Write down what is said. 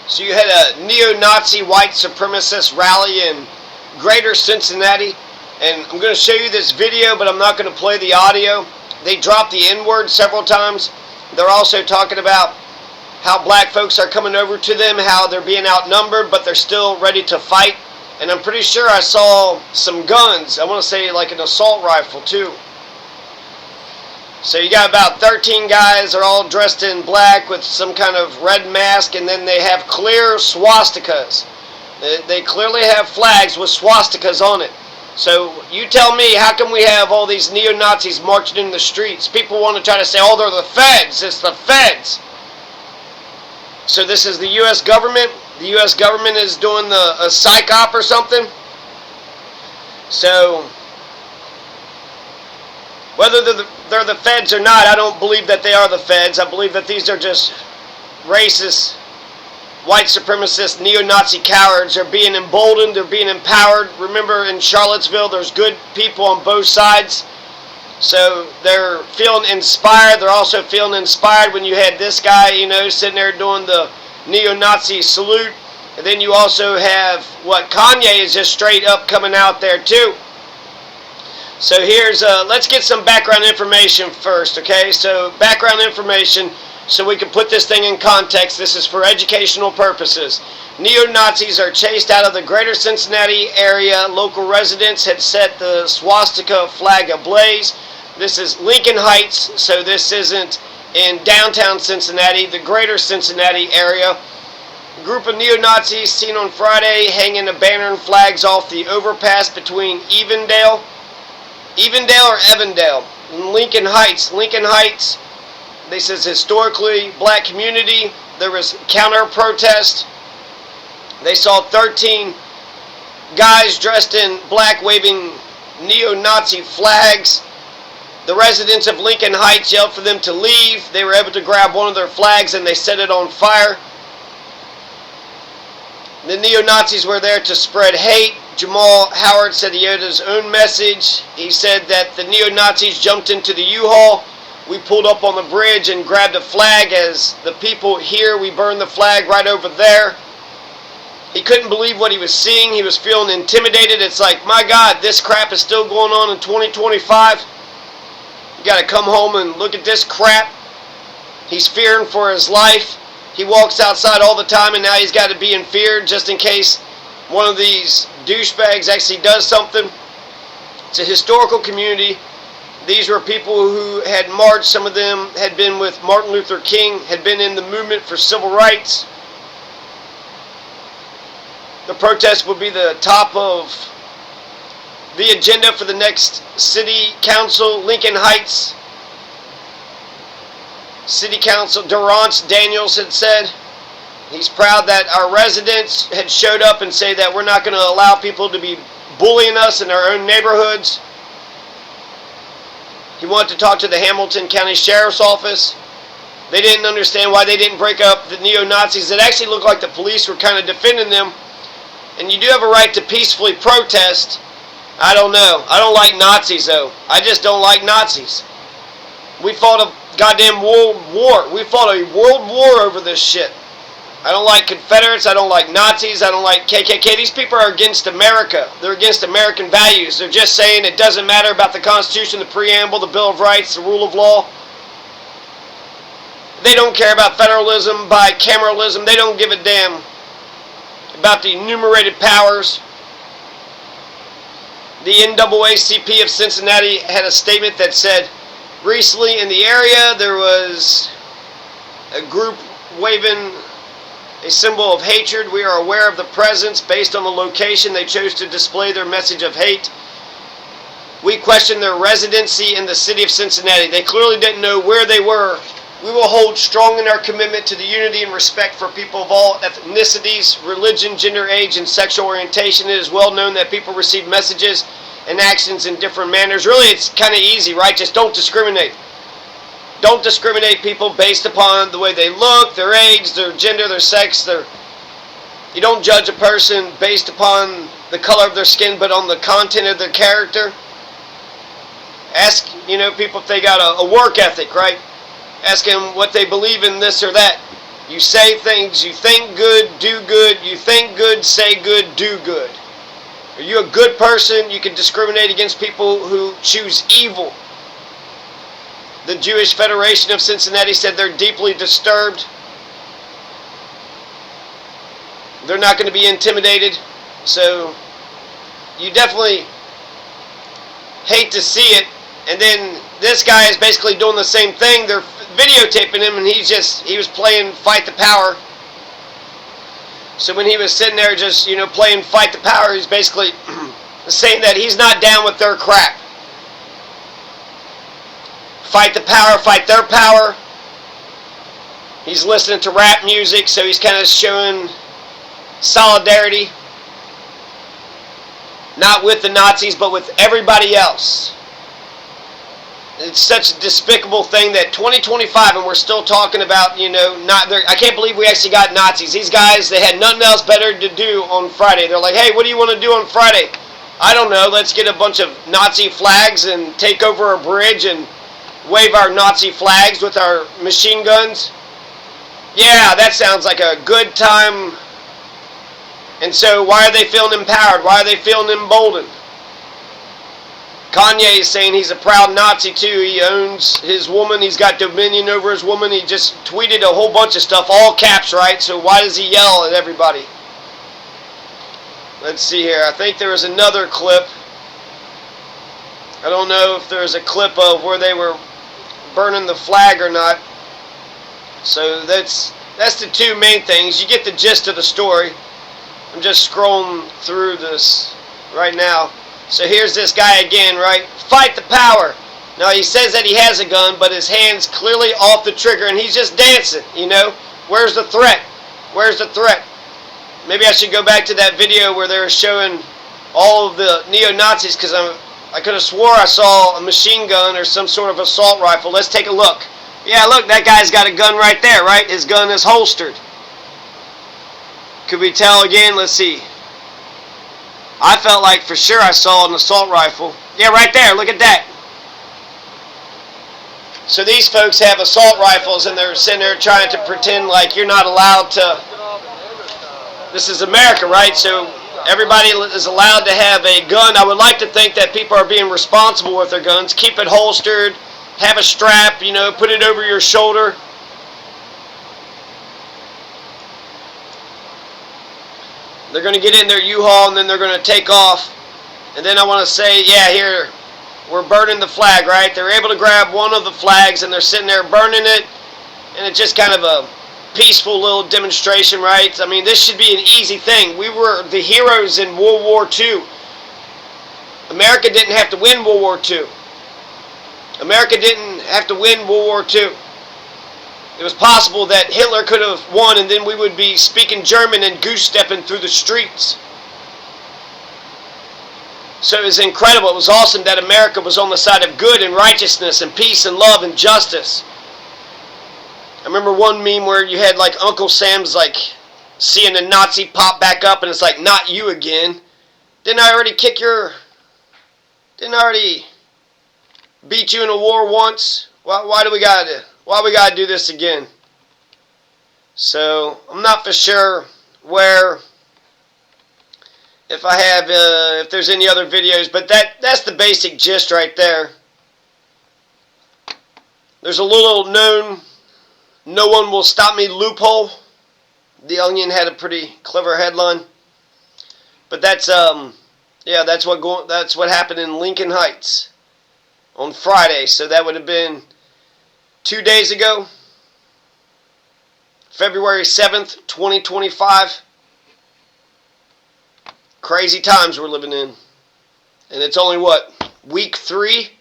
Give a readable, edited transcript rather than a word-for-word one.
So you had a neo-Nazi white supremacist rally in Greater Cincinnati, and I'm going to show you this video, but I'm not going to play the audio. They dropped the N-word several times. They're also talking about how black folks are coming over to them, how they're being outnumbered, but they're still ready to fight. And I'm pretty sure I saw some guns. I want to say like an assault rifle too. So you got about 13 guys. They're all dressed in black with some kind of red mask, and then they have clear swastikas. They clearly have flags with swastikas on it. So you tell me, how come we have all these neo-Nazis marching in the streets? People want to try to say, oh, they're the feds. It's the feds. So this is the U.S. government. The U.S. government is doing a psych op or something. So whether they're the feds or not, I don't believe that they are the feds. I believe that these are just racist, white supremacist, neo-Nazi cowards. They're being emboldened. They're being empowered. Remember, in Charlottesville, there's good people on both sides. So they're feeling inspired. They're also feeling inspired when you had this guy, you know, sitting there doing the neo-Nazi salute. And then you also have what Kanye is just straight up coming out there too. So here's, let's get some background information first, okay? So background information, so we can put this thing in context. This is for educational purposes. Neo-Nazis are chased out of the Greater Cincinnati area. Local residents had set the swastika flag ablaze. This is Lincoln Heights, so this isn't in downtown Cincinnati, the Greater Cincinnati area. A group of neo-Nazis seen on Friday hanging a banner and flags off the overpass between Evendale or Evendale, Lincoln Heights. Lincoln Heights, this is historically black community. There was counter-protest. They saw 13 guys dressed in black waving neo-Nazi flags. The residents of Lincoln Heights yelled for them to leave. They were able to grab one of their flags and they set it on fire. The neo-Nazis were there to spread hate. Jamal Howard said he had his own message. He said that the neo-Nazis jumped into the U-Haul. We pulled up on the bridge and grabbed a flag. As the people here, we burned the flag right over there. He couldn't believe what he was seeing. He was feeling intimidated. It's like, my God, this crap is still going on in 2025. You got to come home and look at this crap. He's fearing for his life. He walks outside all the time, and now he's got to be in fear just in case one of these douchebags actually does something. It's a historical community. These were people who had marched. Some of them had been with Martin Luther King, had been in the movement for civil rights. The protest will be the top of the agenda for the next city council. Lincoln Heights City Council, Durrance Daniels had said he's proud that our residents had showed up and say that we're not going to allow people to be bullying us in our own neighborhoods. He wanted to talk to the Hamilton County Sheriff's Office. They didn't understand why they didn't break up the neo-Nazis. It actually looked like the police were kind of defending them. And you do have a right to peacefully protest. I don't know. I don't like Nazis, though. I just don't like Nazis. We fought a goddamn world war. We fought a world war over this shit. I don't like Confederates. I don't like Nazis. I don't like KKK. These people are against America. They're against American values. They're just saying it doesn't matter about the Constitution, the Preamble, the Bill of Rights, the rule of law. They don't care about federalism, bicameralism. They don't give a damn about the enumerated powers. The NAACP of Cincinnati had a statement that said, recently in the area there was a group waving a symbol of hatred. We are aware of the presence. Based on the location, they chose to display their message of hate. We question their residency in the city of Cincinnati. They clearly didn't know where they were. We will hold strong in our commitment to the unity and respect for people of all ethnicities, religion, gender, age, and sexual orientation. It is well known that people receive messages and actions in different manners. Really, it's kind of easy, right? Just don't discriminate. Don't discriminate people based upon the way they look, their age, their gender, their sex. You don't judge a person based upon the color of their skin, but on the content of their character. Ask, people if they got a work ethic, right? Ask them what they believe in, this or that. You say things, you think good, do good. You think good, say good, do good. Are you a good person? You can discriminate against people who choose evil. The Jewish Federation of Cincinnati said they're deeply disturbed. They're not going to be intimidated. So you definitely hate to see it. And then this guy is basically doing the same thing. They're videotaping him, and he was playing Fight the Power. So when he was sitting there just, playing Fight the Power, he's basically saying that he's not down with their crap. Fight the power, fight their power. He's listening to rap music, so he's kind of showing solidarity. Not with the Nazis, but with everybody else. It's such a despicable thing that 2025 and we're still talking about, I can't believe we actually got Nazis. These guys, they had nothing else better to do on Friday. They're like, hey, what do you want to do on Friday? I don't know, let's get a bunch of Nazi flags and take over a bridge and wave our Nazi flags with our machine guns. Yeah, that sounds like a good time. And so why are they feeling empowered? Why are they feeling emboldened? Kanye is saying he's a proud Nazi too. He owns his woman. He's got dominion over his woman. He just tweeted a whole bunch of stuff, all caps, right? So why does he yell at everybody? Let's see here. I think there was another clip. I don't know if there's a clip of where they were burning the flag or not. So that's the two main things. You get the gist of the story. I'm just scrolling through this right now. So here's this guy again, right? Fight the power. Now he says that he has a gun, but his hand's clearly off the trigger and he's just dancing, Where's the threat? Where's the threat? Maybe I should go back to that video where they were showing all of the neo-Nazis, because I could have swore I saw a machine gun or some sort of assault rifle. Let's take a look. Yeah, look, that guy's got a gun right there, right? His gun is holstered. Could we tell again? Let's see. I felt like for sure I saw an assault rifle. Yeah, right there. Look at that. So these folks have assault rifles and they're sitting there trying to pretend like you're not allowed to. This is America, right? So everybody is allowed to have a gun. I would like to think that people are being responsible with their guns. Keep it holstered. Have a strap, put it over your shoulder. They're going to get in their U-Haul and then they're going to take off. And then I want to say, yeah, here, we're burning the flag, right? They're able to grab one of the flags and they're sitting there burning it. And it's just kind of a peaceful little demonstration, right? I mean, this should be an easy thing. We were the heroes in World War II. America didn't have to win World War II. America didn't have to win World War II. It was possible that Hitler could have won and then we would be speaking German and goose-stepping through the streets. So it was incredible. It was awesome that America was on the side of good and righteousness and peace and love and justice. I remember one meme where you had like Uncle Sam's like seeing a Nazi pop back up and it's like, not you again. Didn't I already beat you in a war once? Why do we gotta do this again? So I'm not for sure if there's any other videos, but that's the basic gist right there. There's a little known "No one will stop me" loophole. The Onion had a pretty clever headline, but that's what happened in Lincoln Heights on Friday. So that would have been 2 days ago, February 7th, 2025. Crazy times we're living in. And it's only, week 3?